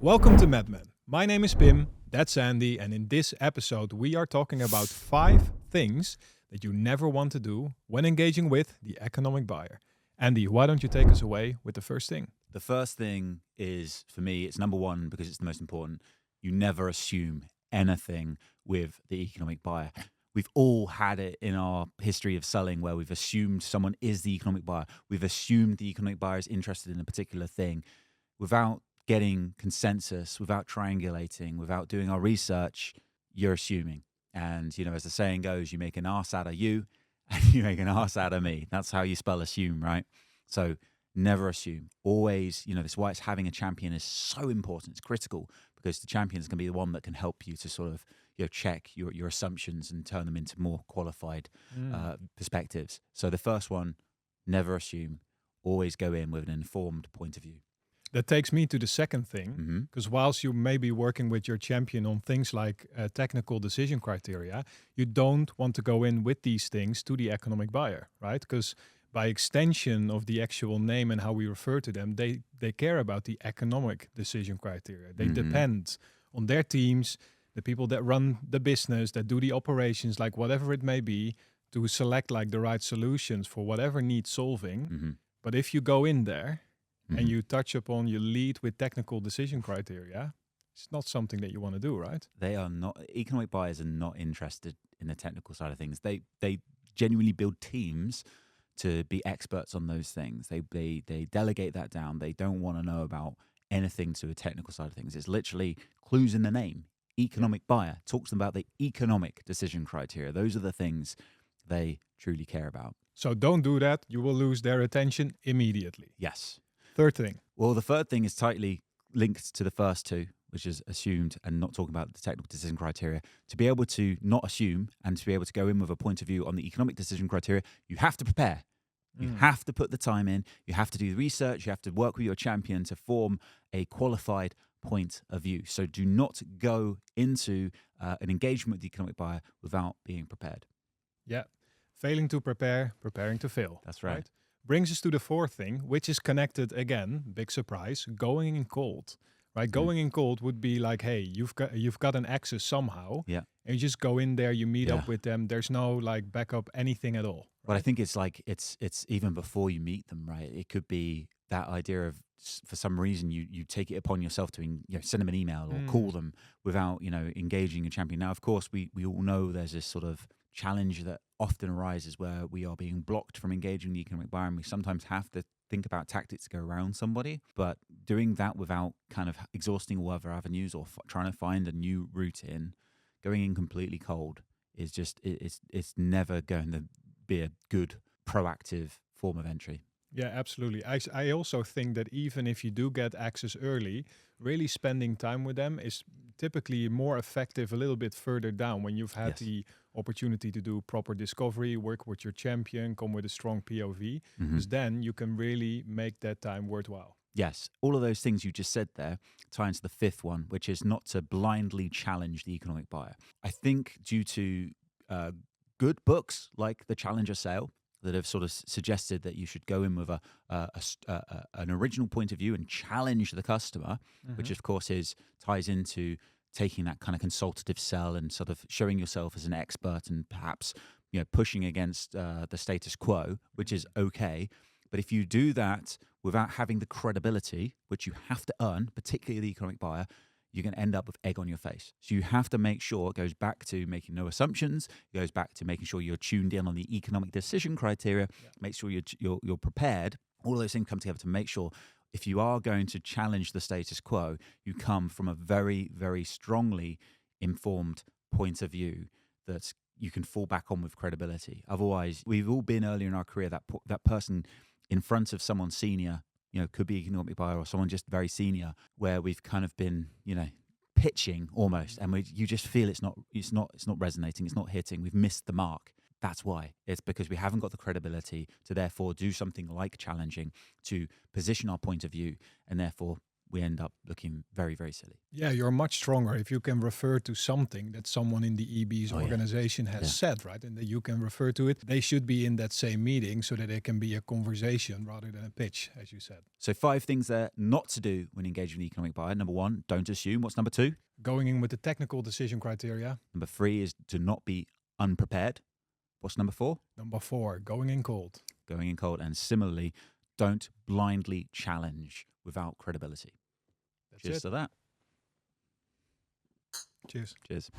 Welcome to MEDMEN. My name is Pim, that's Andy, and in this episode we are talking about 5 things that you never want to do when engaging with the economic buyer. Andy, why don't you take us away with the first thing? The first thing is, for me, it's number one because it's the most important. You never assume anything with the economic buyer. We've all had it in our history of selling where we've assumed someone is the economic buyer. We've assumed the economic buyer is interested in a particular thing without getting consensus, without triangulating, without doing our research. You're assuming. And, as the saying goes, you make an arse out of you and you make an arse out of me. That's how you spell assume, right? So never assume. Always, this is why it's having a champion is so important. It's critical because the champion is going to be the one that can help you to sort of check your assumptions and turn them into more qualified perspectives. So the first one, never assume. Always go in with an informed point of view. That takes me to the second thing, because whilst you may be working with your champion on things like technical decision criteria, you don't want to go in with these things to the economic buyer, right? Because by extension of the actual name and how we refer to them, they care about the economic decision criteria. They depend on their teams, the people that run the business, that do the operations, like whatever it may be, to select like the right solutions for whatever needs solving. But if you go in there and you touch upon, you lead with technical decision criteria, it's not something that you want to do, right? They are not, economic buyers are not interested in the technical side of things. They genuinely build teams to be experts on those things. They delegate that down. They don't want to know about anything to the technical side of things. It's literally clues in the name. Economic buyer talks to them about the economic decision criteria. Those are the things they truly care about. So don't do that. You will lose their attention immediately. Yes. Third thing. Well, the third thing is tightly linked to the first two, which is assumed and not talking about the technical decision criteria. To be able to not assume and to be able to go in with a point of view on the economic decision criteria, you have to prepare. You have to put the time in. You have to do the research. You have to work with your champion to form a qualified point of view. So do not go into an engagement with the economic buyer without being prepared. Yeah. Failing to prepare, preparing to fail. That's right. Brings us to the fourth thing, which is connected again, big surprise, going in cold. Right? Going in cold would be like, hey, you've got an access somehow. Yeah. And you just go in there, you meet up with them. There's no like backup, anything at all. But I think it's like it's even before you meet them, right? It could be that idea of, for some reason, you take it upon yourself to send them an email or call them without engaging a champion. Now, of course, we all know there's this sort of challenge that often arises where we are being blocked from engaging the economic buyer, and we sometimes have to think about tactics to go around somebody. But doing that without kind of exhausting all other avenues or trying to find a new route in, going in completely cold is just it's never going to be a good proactive form of entry. Yeah, absolutely. I also think that even if you do get access early, really spending time with them is typically more effective a little bit further down when you've had the opportunity to do proper discovery, work with your champion, come with a strong POV, because then you can really make that time worthwhile. Yes, all of those things you just said there tie into the fifth one, which is not to blindly challenge the economic buyer. I think due to good books like The Challenger Sale that have sort of suggested that you should go in with an original point of view and challenge the customer, which of course ties into taking that kind of consultative sell and sort of showing yourself as an expert and perhaps pushing against the status quo, which is okay. But if you do that without having the credibility, which you have to earn, particularly the economic buyer, you're going to end up with egg on your face. So you have to make sure, it goes back to making no assumptions, it goes back to making sure you're tuned in on the economic decision criteria, make sure you're prepared. All of those things come together to make sure if you are going to challenge the status quo, you come from a very, very strongly informed point of view that you can fall back on with credibility. Otherwise, we've all been earlier in our career, that person in front of someone senior, could be an economic buyer or someone just very senior, where we've kind of been, pitching almost, and you just feel it's not resonating, it's not hitting, we've missed the mark. That's why. It's because we haven't got the credibility to therefore do something like challenging, to position our point of view, and therefore, we end up looking very, very silly. Yeah, you're much stronger if you can refer to something that someone in the EB's organization has said, right? And that you can refer to it. They should be in that same meeting so that it can be a conversation rather than a pitch, as you said. So 5 things there not to do when engaging with an economic buyer. Number 1, don't assume. What's number 2? Going in with the technical decision criteria. Number 3 is to not be unprepared. What's number 4? Number 4, going in cold. Going in cold. And similarly, don't blindly challenge without credibility. That's Cheers it. to that. Cheers. Cheers.